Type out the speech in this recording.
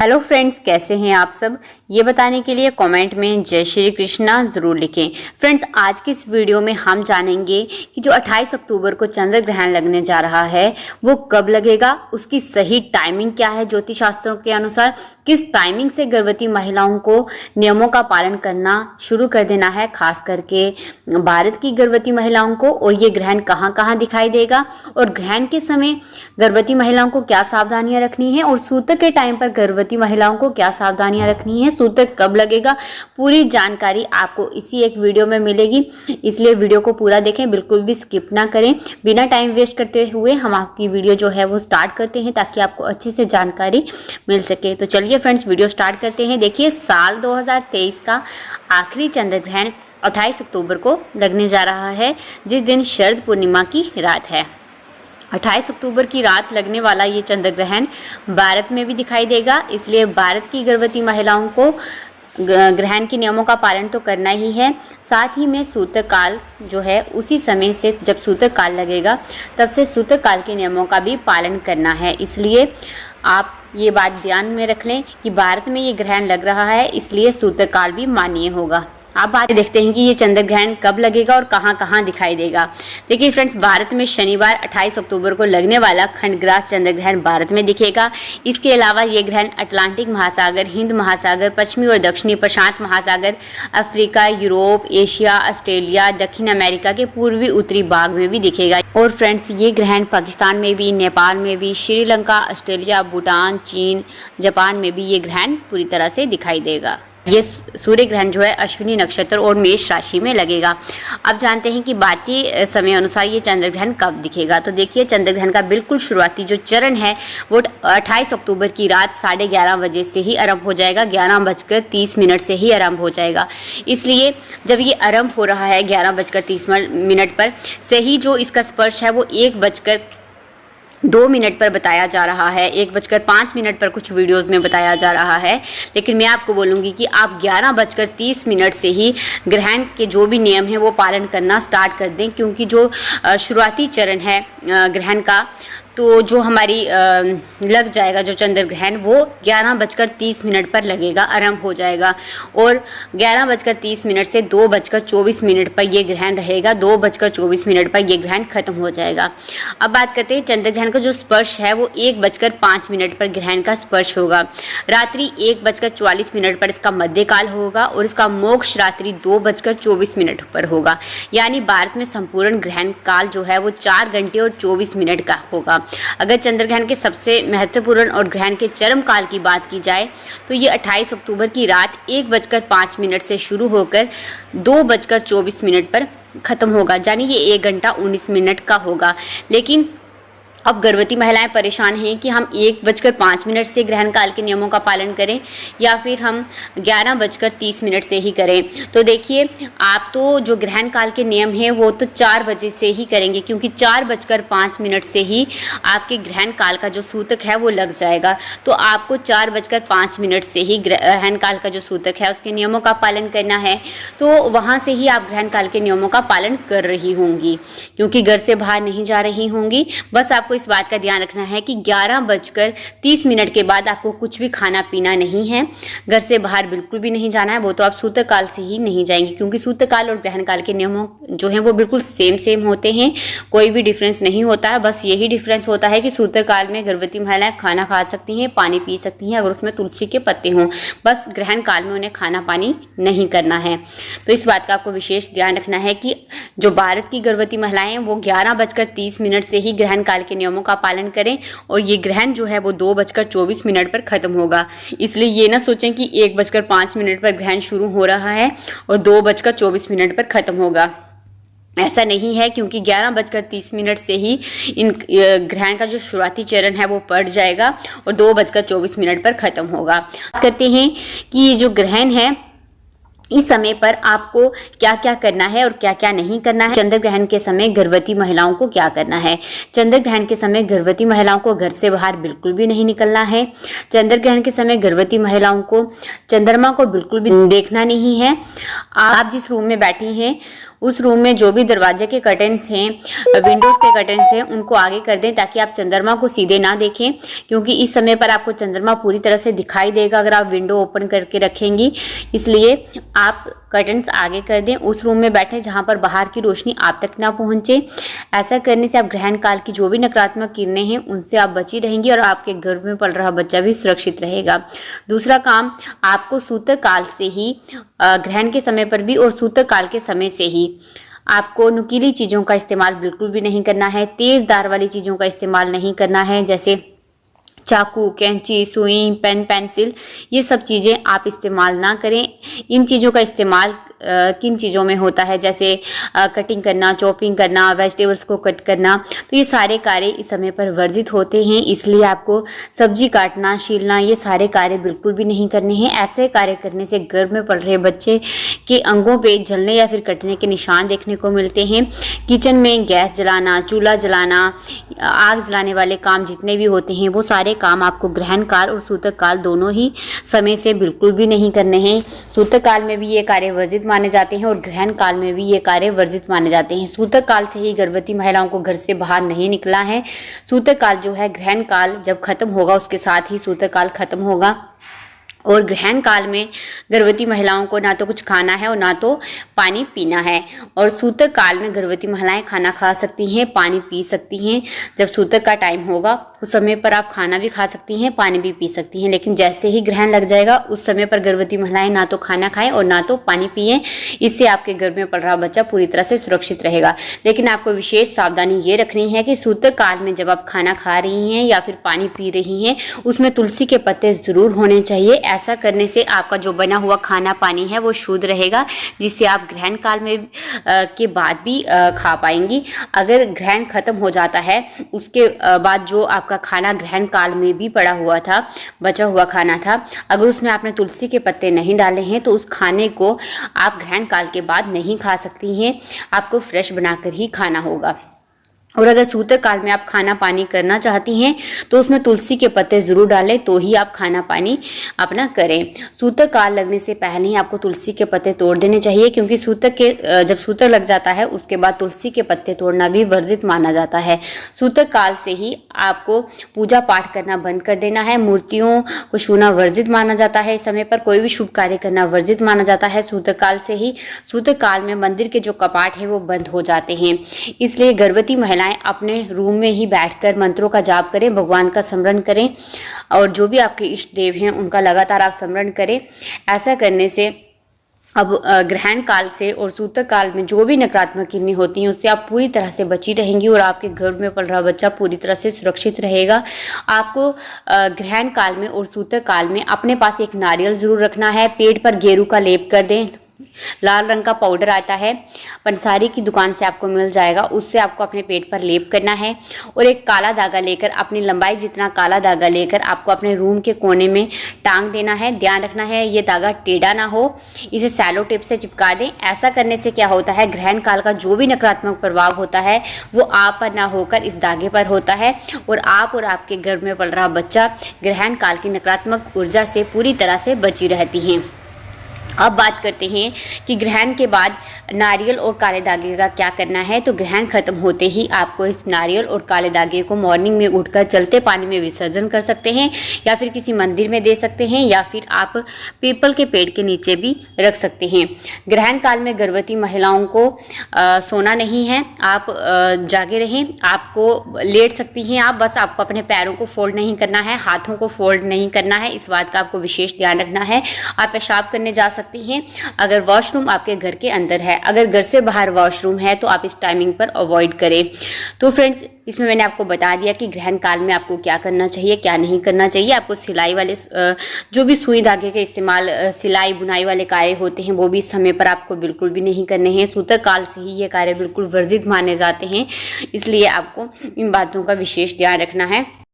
Hello friends, कैसे हैं आप सब? ये बताने के लिए कमेंट में जय श्री कृष्णा ज़रूर लिखें। फ्रेंड्स, आज की इस वीडियो में हम जानेंगे कि जो 28 अक्टूबर को चंद्र ग्रहण लगने जा रहा है वो कब लगेगा, उसकी सही टाइमिंग क्या है, ज्योतिष शास्त्रों के अनुसार किस टाइमिंग से गर्भवती महिलाओं को नियमों का पालन करना शुरू कर देना है, खास करके भारत की गर्भवती महिलाओं को। और ये ग्रहण कहाँ कहाँ दिखाई देगा और ग्रहण के समय गर्भवती महिलाओं को क्या सावधानियां रखनी है और सूतक के टाइम पर गर्भवती महिलाओं को क्या सावधानियां रखनी है, सूतक कब लगेगा, पूरी जानकारी आपको इसी एक वीडियो में मिलेगी। इसलिए वीडियो को पूरा देखें, बिल्कुल भी स्किप ना करें। बिना टाइम वेस्ट करते हुए हम आपकी वीडियो जो है वो स्टार्ट करते हैं ताकि आपको अच्छे से जानकारी मिल सके। तो चलिए फ्रेंड्स, वीडियो स्टार्ट करते हैं। देखिए, साल 2023 का आखिरी चंद्र ग्रहण 28 अक्टूबर को लगने जा रहा है, जिस दिन शरद पूर्णिमा की रात है। 28 अक्टूबर की रात लगने वाला ये चंद्र ग्रहण भारत में भी दिखाई देगा, इसलिए भारत की गर्भवती महिलाओं को ग्रहण के नियमों का पालन तो करना ही है। साथ ही में सूतक काल जो है, उसी समय से जब सूतक काल लगेगा तब से सूतक काल के नियमों का भी पालन करना है। इसलिए आप ये बात ध्यान में रख लें कि भारत में ये ग्रहण लग रहा है, इसलिए सूतक काल भी मान्य होगा। अब बात देखते हैं कि ये चंद्र ग्रहण कब लगेगा और कहाँ कहाँ दिखाई देगा। देखिए फ्रेंड्स, भारत में शनिवार 28 अक्टूबर को लगने वाला खंडग्रास चंद्र ग्रहण भारत में दिखेगा। इसके अलावा ये ग्रहण अटलांटिक महासागर, हिंद महासागर, पश्चिमी और दक्षिणी प्रशांत महासागर, अफ्रीका, यूरोप, एशिया, ऑस्ट्रेलिया, दक्षिण अमेरिका के पूर्वी उत्तरी भाग में भी दिखेगा। और फ्रेंड्स, ये ग्रहण पाकिस्तान में भी, नेपाल में भी, श्रीलंका, ऑस्ट्रेलिया, भूटान, चीन, जापान में भी ये ग्रहण पूरी तरह से दिखाई देगा। ये सूर्य ग्रहण जो है अश्विनी नक्षत्र और मेष राशि में लगेगा। अब जानते हैं कि भारतीय समय अनुसार ये चंद्र ग्रहण कब दिखेगा। तो देखिए, चंद्र ग्रहण का बिल्कुल शुरुआती जो चरण है वो 28 अक्टूबर की रात 11:30 बजे से ही आरंभ हो जाएगा। 11:30 से ही आरंभ हो जाएगा। इसलिए जब ये आरंभ हो रहा है 11:30 पर से ही जो इसका स्पर्श है वो 1:02 पर बताया जा रहा है। 1:05 पर कुछ वीडियोस में बताया जा रहा है, लेकिन मैं आपको बोलूँगी कि आप 11:30 से ही ग्रहण के जो भी नियम हैं वो पालन करना स्टार्ट कर दें, क्योंकि जो शुरुआती चरण है ग्रहण का, तो जो हमारी लग जाएगा जो चंद्र ग्रहण वो 11:30 पर लगेगा, आरंभ हो जाएगा। और 11:30 से 2:24 पर यह ग्रहण रहेगा। 2:24 पर यह ग्रहण खत्म हो जाएगा। अब बात करते हैं चंद्र ग्रहण का जो स्पर्श है वो 1:05 पर ग्रहण का स्पर्श होगा। रात्रि 1:44 पर इसका मध्यकाल होगा और इसका मोक्ष रात्रि 2:24 पर होगा। यानी भारत में संपूर्ण ग्रहण काल जो है वो 4 घंटे और 24 मिनट का होगा। अगर चंद्र ग्रहण के सबसे महत्वपूर्ण और ग्रहण के चरम काल की बात की जाए तो ये 28 अक्टूबर की रात 1:05 से शुरू होकर 2:24 पर खत्म होगा, यानी ये 1 घंटा 19 मिनट का होगा। लेकिन अब गर्भवती महिलाएं परेशान हैं कि हम 1:05 से ग्रहण काल के नियमों का पालन करें या फिर हम 11:30 से ही करें। तो देखिए, आप तो जो ग्रहण काल के नियम हैं वो तो 4 बजे से ही करेंगे, क्योंकि 4:05 से ही आपके ग्रहण काल का जो सूतक है वो लग जाएगा। तो आपको 4:05 से ही ग्रहण काल का जो सूतक है उसके नियमों का पालन करना है। तो वहाँ से ही आप ग्रहण काल के नियमों का पालन कर रही होंगी, क्योंकि घर से बाहर नहीं जा रही होंगी। बस आपको इस बात का ध्यान रखना है कि 11:30 के बाद आपको कुछ भी खाना पीना नहीं है, घर से बाहर बिल्कुल भी नहीं जाना है। वो तो आप सूतक काल से ही नहीं जाएंगे, क्योंकि सूतक काल और ग्रहण काल के नियमों जो हैं वो बिल्कुल सेम होते हैं, कोई भी डिफरेंस नहीं होता है। बस यही डिफरेंस होता है कि सूतक काल में गर्भवती महिलाएं खाना खा सकती हैं, पानी पी सकती हैं अगर उसमें तुलसी के पत्ते हों। बस ग्रहण काल में उन्हें खाना पानी नहीं करना है। तो इस बात का आपको विशेष ध्यान रखना है कि जो भारत की गर्भवती महिलाएं हैं वो 11:30 से ही ग्रहण काल के नियमों का पालन करें, और ये ग्रहण जो है वो 2:24 पर खत्म होगा। इसलिए ये ना सोचें कि 1:05 पर ग्रहण शुरू हो रहा है और 2:24 पर खत्म होगा। ऐसा नहीं है, क्योंकि 11:30 से ही इन ग्रहण का जो शुरुआती चरण है वो पड़ जाएगा और 2:24 पर खत्म होगा। बात करते हैं कि ये जो ग्रहण है इस समय पर आपको क्या क्या करना है और क्या क्या नहीं करना है। चंद्र ग्रहण के समय गर्भवती महिलाओं को क्या करना है। चंद्र ग्रहण के समय गर्भवती महिलाओं को घर से बाहर बिल्कुल भी नहीं निकलना है। चंद्र ग्रहण के समय गर्भवती महिलाओं को चंद्रमा को बिल्कुल भी देखना नहीं है। आप जिस रूम में बैठी हैं उस रूम में जो भी दरवाजे के कर्टेन्स हैं, विंडोज़ के कर्टेन्स हैं, उनको आगे कर दें ताकि आप चंद्रमा को सीधे ना देखें, क्योंकि इस समय पर आपको चंद्रमा पूरी तरह से दिखाई देगा अगर आप विंडो ओपन करके रखेंगी। इसलिए आप कर्टन्स आगे कर दें, उस रूम में बैठें जहां पर बाहर की रोशनी आप तक ना पहुंचे। ऐसा करने से आप ग्रहण काल की जो भी नकारात्मक किरणें हैं उनसे आप बची रहेंगी और आपके गर्भ में पल रहा बच्चा भी सुरक्षित रहेगा। दूसरा काम, आपको सूतक काल से ही ग्रहण के समय पर भी और सूतक काल के समय से ही आपको नुकीली चीज़ों का इस्तेमाल बिल्कुल भी नहीं करना है। तेज़ धार वाली चीज़ों का इस्तेमाल नहीं करना है, जैसे चाकू, कैंची, सुई, पेन, पेंसिल, ये सब चीज़ें आप इस्तेमाल ना करें। इन चीज़ों का इस्तेमाल किन चीज़ों में होता है, जैसे कटिंग करना, चॉपिंग करना, वेजिटेबल्स को कट करना, तो ये सारे कार्य इस समय पर वर्जित होते हैं। इसलिए आपको सब्जी काटना, छीलना, ये सारे कार्य बिल्कुल भी नहीं करने हैं। ऐसे कार्य करने से गर्भ में पल रहे बच्चे के अंगों पे जलने या फिर कटने के निशान देखने को मिलते हैं। किचन में गैस जलाना, चूल्हा जलाना, आग जलाने वाले काम जितने भी होते हैं वो सारे काम आपको ग्रहण काल और सूतक काल दोनों ही समय से बिल्कुल भी नहीं करने हैं। सूतक काल में भी ये कार्य वर्जित माने जाते हैं और ग्रहण काल में भी ये कार्य वर्जित माने जाते हैं। सूतक काल से ही गर्भवती महिलाओं को घर से बाहर नहीं निकला है। सूतक काल जो है, ग्रहण काल जब खत्म होगा उसके साथ ही सूतक काल खत्म होगा। और ग्रहण काल में गर्भवती महिलाओं को ना तो कुछ खाना है और ना तो पानी पीना है। और सूतक काल में गर्भवती महिलाएं खाना खा सकती हैं, पानी पी सकती हैं। जब सूतक का टाइम होगा उस समय पर आप खाना भी खा सकती हैं, पानी भी पी सकती हैं। लेकिन जैसे ही ग्रहण लग जाएगा उस समय पर गर्भवती महिलाएं ना तो खाना खाएं और ना तो पानी पिएं। इससे आपके गर्भ में पल रहा बच्चा पूरी तरह से सुरक्षित रहेगा। लेकिन आपको विशेष सावधानी ये रखनी है कि सूतक काल में जब आप खाना खा रही हैं या फिर पानी पी रही हैं, उसमें तुलसी के पत्ते ज़रूर होने चाहिए। ऐसा करने से आपका जो बना हुआ खाना पानी है वो शुद्ध रहेगा, जिससे आप ग्रहण काल में के बाद भी खा पाएंगी। अगर ग्रहण खत्म हो जाता है उसके बाद जो आपका खाना ग्रहण काल में भी पड़ा हुआ था, बचा हुआ खाना था, अगर उसमें आपने तुलसी के पत्ते नहीं डाले हैं तो उस खाने को आप ग्रहण काल के बाद नहीं खा सकती हैं। आपको फ्रेश बनाकर ही खाना होगा। और अगर सूतक काल में आप खाना पानी करना चाहती हैं तो उसमें तुलसी के पत्ते ज़रूर डालें, तो ही आप खाना पानी अपना करें। सूतक काल लगने से पहले ही आपको तुलसी के पत्ते तोड़ देने चाहिए, क्योंकि जब सूतक लग जाता है उसके बाद तुलसी के पत्ते तोड़ना भी वर्जित माना जाता है। सूतक काल से ही आपको पूजा पाठ करना बंद कर देना है। मूर्तियों को छूना वर्जित माना जाता है। इस समय पर कोई भी शुभ कार्य करना वर्जित माना जाता है सूतक काल से ही। सूतक काल में मंदिर के जो कपाट हैं वो बंद हो जाते हैं। इसलिए गर्भवती महिला अपने रूम में ही बैठकर मंत्रों का जाप करें, भगवान का स्मरण करें और जो भी आपके इष्ट देव हैं उनका लगातार आप स्मरण करें। ऐसा करने से अब ग्रहण काल से और सूतक काल में जो भी नकारात्मक किरणें होती हैं उससे आप पूरी तरह से बची रहेंगी और आपके गर्भ में पल रहा बच्चा पूरी तरह से सुरक्षित रहेगा। आपको ग्रहण काल में और सूतक काल में अपने पास एक नारियल ज़रूर रखना है। पेट पर गेरू का लेप कर दें। लाल रंग का पाउडर आता है, पंसारी की दुकान से आपको मिल जाएगा, उससे आपको अपने पेट पर लेप करना है। और एक काला धागा लेकर, अपनी लंबाई जितना काला धागा लेकर आपको अपने रूम के कोने में टांग देना है। ध्यान रखना है ये धागा टेढ़ा ना हो, इसे सैलो टेप से चिपका दें। ऐसा करने से क्या होता है, ग्रहण काल का जो भी नकारात्मक प्रभाव होता है वो आप पर ना होकर इस धागे पर होता है और आप और आपके गर्भ में पल रहा बच्चा ग्रहण काल की नकारात्मक ऊर्जा से पूरी तरह से बची रहती हैं। अब बात करते हैं कि ग्रहण के बाद नारियल और काले धागे का क्या करना है। तो ग्रहण खत्म होते ही आपको इस नारियल और काले धागे को मॉर्निंग में उठकर चलते पानी में विसर्जन कर सकते हैं या फिर किसी मंदिर में दे सकते हैं या फिर आप पीपल के पेड़ के नीचे भी रख सकते हैं। ग्रहण काल में गर्भवती महिलाओं को सोना नहीं है, आप जागे रहें। आपको लेट सकती हैं आप, बस आपको अपने पैरों को फोल्ड नहीं करना है, हाथों को फोल्ड नहीं करना है। इस बात का आपको विशेष ध्यान रखना है। आप पेशाब करने जा सकती हैं अगर वॉशरूम आपके घर के अंदर है। अगर घर से बाहर वॉशरूम है तो आप इस टाइमिंग पर अवॉइड करें। तो फ्रेंड्स, इसमें मैंने आपको बता दिया कि ग्रहण काल में आपको क्या करना चाहिए, क्या नहीं करना चाहिए। आपको सिलाई वाले जो भी सुई धागे के इस्तेमाल, सिलाई बुनाई वाले कार्य होते हैं वो भी इस समय पर आपको बिल्कुल भी नहीं करने हैं। सूतक काल से ही ये कार्य बिल्कुल वर्जित माने जाते हैं, इसलिए आपको इन बातों का विशेष ध्यान रखना है।